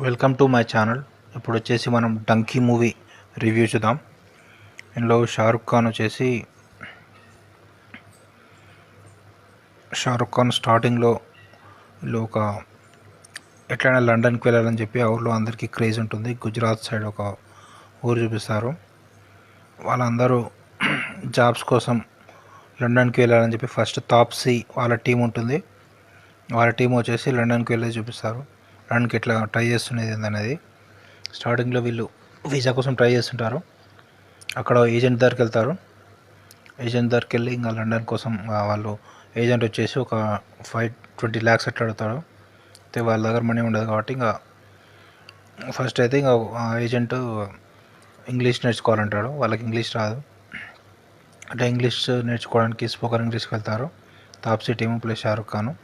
Welcome to my channel. ఇప్పుడు వచ్చేసి మనం డంకీ మూవీ రివ్యూ చూద్దాం. ఇందులో షారుఖ్ ఖాన్ స్టార్టింగ్లో ఒక ఎట్లయినా లండన్కి వెళ్ళాలని చెప్పి ఆ ఊళ్ళో అందరికీ క్రేజ్ ఉంటుంది. గుజరాత్ సైడ్ ఒక ఊరు చూపిస్తారు. వాళ్ళందరూ జాబ్స్ కోసం లండన్కి వెళ్ళాలని చెప్పి ఫస్ట్ తాప్సీ వాళ్ళ టీం ఉంటుంది. వాళ్ళ టీం వచ్చేసి లండన్కి వెళ్ళి చూపిస్తారు. లండన్కి ఎట్లా ట్రై చేస్తున్నది అనేది. స్టార్టింగ్లో వీళ్ళు వీసా కోసం ట్రై చేస్తుంటారు. అక్కడ ఏజెంట్ దగ్గరికి వెళ్తారు. ఏజెంట్ దగ్గరికి వెళ్ళి ఇంకా లండన్ కోసం వాళ్ళు ఏజెంట్ వచ్చేసి ఒక 20 lakhs అట్లా అడుగుతాడు. అయితే వాళ్ళ దగ్గర మనీ ఉండదు కాబట్టి ఇంకా ఫస్ట్ అయితే ఇంకా ఏజెంట్ ఇంగ్లీష్ నేర్చుకోవాలంటాడు. వాళ్ళకి ఇంగ్లీష్ రాదు. అంటే ఇంగ్లీష్ నేర్చుకోవడానికి స్పోకెన్ ఇంగ్లీష్కి వెళ్తారు తాప్సీ టీము ప్లస్ షారుఖ్ ఖాన్.